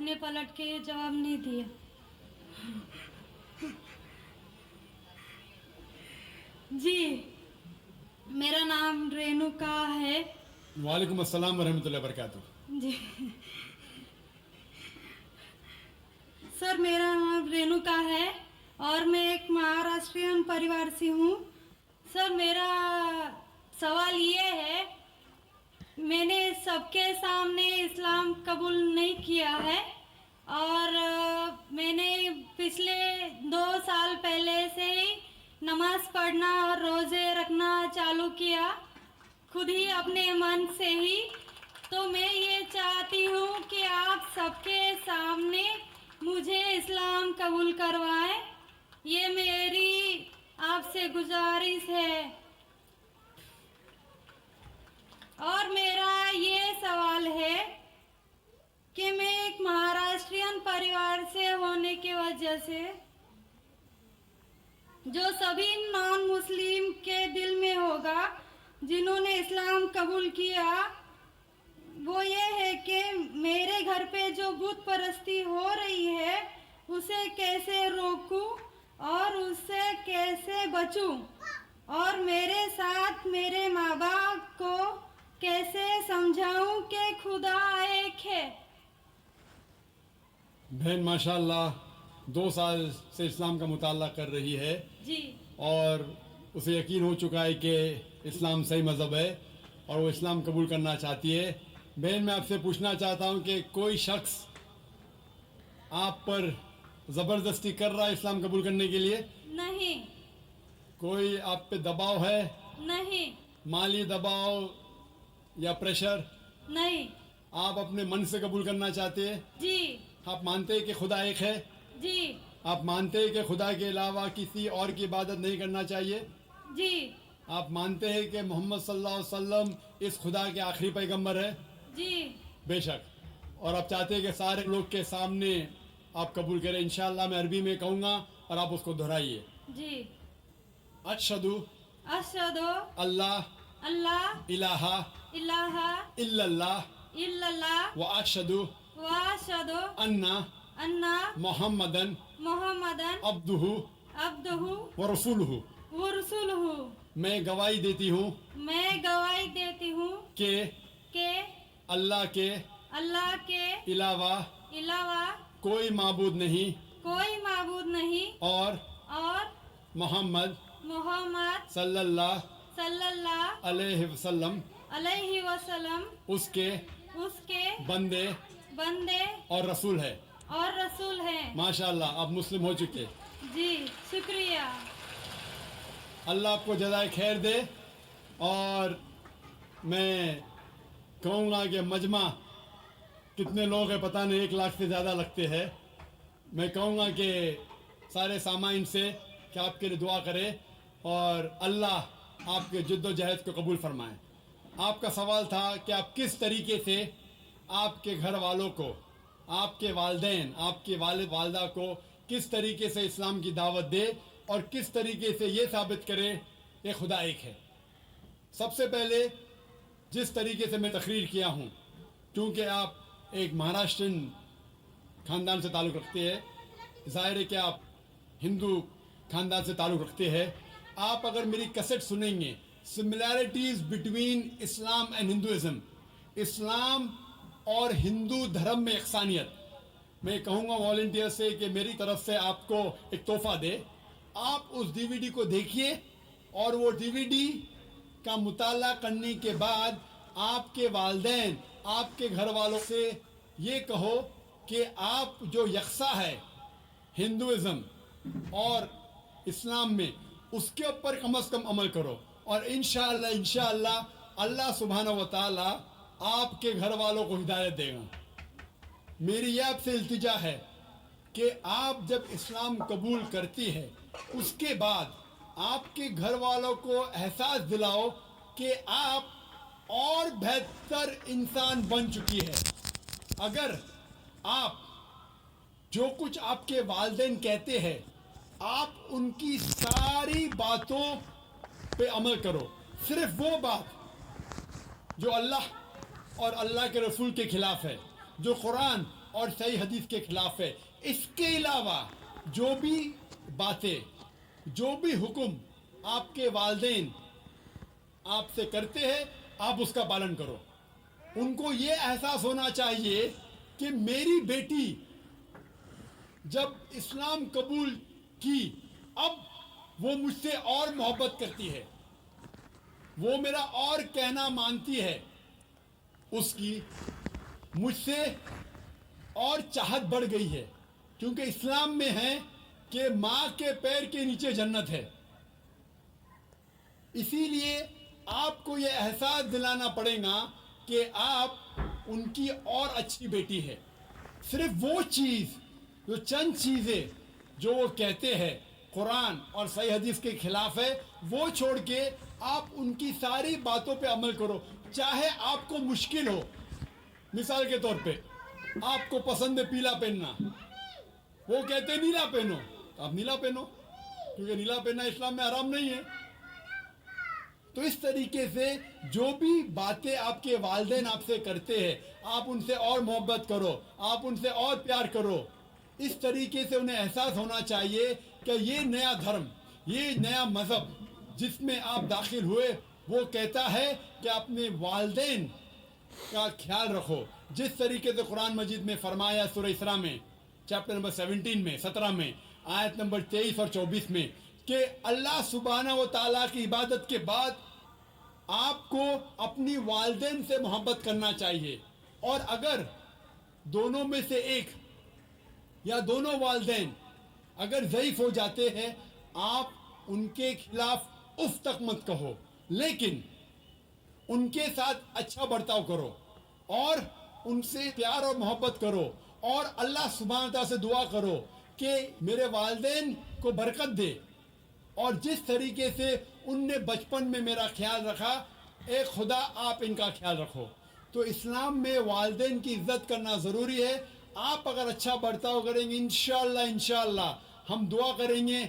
نے پلٹ کے جواب نہیں دیا. جی میرا نام رینوکا ہے. وعلیکم السلام ورحمۃ اللہ وبرکاتہ. جی سر میرا نام رینوکا ہے اور میں ایک مہاراشٹرین پریوار سے ہوں. سر میرا سوال یہ ہے، میں نے سب کے سامنے اسلام قبول نہیں کیا ہے اور میں نے پچھلے 2 سال پہلے سے ہی نماز پڑھنا اور روزے رکھنا چالو کیا خود ہی اپنے من سے ہی. تو میں یہ چاہتی ہوں کہ آپ سب کے سامنے مجھے اسلام قبول کروائیں. یہ میری آپ سے گزارش ہے. اور میرا یہ سوال ہے کہ میں ایک مہاراشٹرین پریوار سے ہونے کی وجہ سے جو سبھی نان مسلم کے دل میں ہوگا جنہوں نے اسلام قبول کیا، وہ یہ ہے کہ میرے گھر پہ جو بت پرستی ہو رہی ہے اسے کیسے روکوں اور اس سے کیسے بچوں، اور میرے ساتھ میرے ماں باپ کو کیسے سمجھاؤں کہ خدا ایک ہے. بہن ماشاء اللہ 2 سال سے اسلام کا مطالعہ کر رہی ہے جی اور اسے یقین ہو چکا ہے کہ اسلام صحیح مذہب ہے اور وہ اسلام قبول کرنا چاہتی ہے. بہن میں آپ سے پوچھنا چاہتا ہوں کہ کوئی شخص آپ پر زبردستی کر رہا ہے اسلام قبول کرنے کے لیے؟ نہیں. کوئی آپ پہ دباؤ ہے؟ نہیں. مالی دباؤ یا پریشر؟ نہیں. آپ اپنے من سے قبول کرنا چاہتے ہیں؟ جی. آپ مانتے ہیں کہ خدا ایک ہے؟ جی. آپ مانتے ہیں کہ خدا کے علاوہ کسی اور کی عبادت نہیں کرنا چاہیے؟ جی. آپ مانتے ہیں کہ محمد صلی اللہ علیہ وسلم اس خدا کے آخری پیغمبر ہے؟ جی. بے شک. اور آپ چاہتے ہیں کہ سارے لوگ کے سامنے آپ قبول کریں. انشاءاللہ میں عربی میں کہوں گا اور آپ اس کو دہرائیے. جی. اشہدو اشہدو اللہ اللہ الہ الہ الا اللہ الا اللہ واشہدو واشہدو انا انا محمدن محمدن عبدہ عبدہ ورسولہ. ورسولہ. میں گواہی دیتی ہوں میں گواہی دیتی ہوں کہ اللہ کے علاوہ علاوہ کوئی معبود نہیں کوئی معبود نہیں اور محمد صلی اللہ صلی اللہ علیہ وسلم علیہ وسلم اس کے بندے اور رسول ہے. ہیں. ماشاءاللہ آپ مسلم ہو چکے. جی شکریہ. اللہ آپ کو جزائے خیر دے. اور میں کہوں گا کہ مجمع کتنے لوگ ہیں پتہ نہیں، 1 لاکھ سے زیادہ لگتے ہیں. میں کہوں گا کہ سارے سامعین سے کہ آپ کے لیے دعا کرے اور اللہ آپ کے جد و جہد کو قبول فرمائے. آپ کا سوال تھا کہ آپ کس طریقے سے آپ کے گھر والوں کو، آپ کے والدین، آپ کے والد والدہ کو کس طریقے سے اسلام کی دعوت دے اور کس طریقے سے یہ ثابت کرے کہ خدا ایک ہے. سب سے پہلے جس طریقے سے میں تقریر کیا ہوں، کیونکہ آپ ایک مہاراشٹرین خاندان سے تعلق رکھتے ہیں، ظاہر ہے کہ آپ ہندو خاندان سے تعلق رکھتے ہیں. آپ اگر میری کیسٹ سنیں گے similarities between Islam and Hinduism, اسلام اور ہندو دھرم میں یکسانیت، میں کہوں گا والنٹیئر سے کہ میری طرف سے آپ کو ایک تحفہ دے. آپ اس ڈی وی ڈی کو دیکھیے اور وہ ڈی وی ڈی کا مطالعہ کرنے کے بعد آپ کے والدین، آپ کے گھر والوں سے یہ کہو کہ آپ جو یکساں ہے ہندوازم اور اسلام میں، اس کے اوپر کم از کم عمل کرو. اور انشاءاللہ اللہ سبحانہ و تعالی آپ کے گھر والوں کو ہدایت دے گا. میری یہ آپ سے التجا ہے کہ آپ جب اسلام قبول کرتی ہے اس کے بعد آپ کے گھر والوں کو احساس دلاؤ کہ آپ اور بہتر انسان بن چکی ہے. اگر آپ جو کچھ آپ کے والدین کہتے ہیں آپ ان کی ساری باتوں پہ عمل کرو، صرف وہ بات جو اللہ اور اللہ کے رسول کے خلاف ہے، جو قرآن اور صحیح حدیث کے خلاف ہے. اس کے علاوہ جو بھی باتیں، جو بھی حکم آپ کے والدین آپ سے کرتے ہیں آپ اس کا پالن کرو. ان کو یہ احساس ہونا چاہیے کہ میری بیٹی جب اسلام قبول کی اب وہ مجھ سے اور محبت کرتی ہے، وہ میرا اور کہنا مانتی ہے، اس کی مجھ سے اور چاہت بڑھ گئی ہے. کیونکہ اسلام میں ہے کہ ماں کے پیر کے نیچے جنت ہے. اسی لیے آپ کو یہ احساس دلانا پڑے گا کہ آپ ان کی اور اچھی بیٹی ہے. صرف وہ چیز، جو چند چیزیں جو وہ کہتے ہیں قرآن اور صحیح حدیث کے خلاف ہے، وہ چھوڑ کے آپ ان کی ساری باتوں پہ عمل کرو، چاہے آپ کو مشکل ہو. مثال کے طور پہ آپ کو پسند ہے پیلا پہننا، وہ کہتے نیلا پہنو، آپ نیلا پہنو، کیونکہ نیلا پہننا اسلام میں حرام نہیں ہے. تو اس طریقے سے جو بھی باتیں آپ کے والدین آپ سے کرتے ہیں آپ ان سے اور محبت کرو، آپ ان سے اور پیار کرو. اس طریقے سے انہیں احساس ہونا چاہیے کہ یہ نیا دھرم، یہ نیا مذہب جس میں آپ داخل ہوئے وہ کہتا ہے کہ اپنے والدین کا خیال رکھو. جس طریقے سے قرآن مجید میں فرمایا سورہ اسراء میں چیپٹر نمبر 17 میں آیت نمبر 23 اور 24 میں کہ اللہ سبحانہ و تعالیٰ کی عبادت کے بعد آپ کو اپنی والدین سے محبت کرنا چاہیے. اور اگر دونوں میں سے ایک یا دونوں والدین اگر ضعیف ہو جاتے ہیں آپ ان کے خلاف اف تک مت کہو، لیکن ان کے ساتھ اچھا برتاؤ کرو اور ان سے پیار اور محبت کرو اور اللہ سبحانہ تعالیٰ سے دعا کرو کہ میرے والدین کو برکت دے. اور جس طریقے سے ان نے بچپن میں میرا خیال رکھا اے خدا آپ ان کا خیال رکھو. تو اسلام میں والدین کی عزت کرنا ضروری ہے. آپ اگر اچھا برتاؤ کریں گے انشاءاللہ ہم دعا کریں گے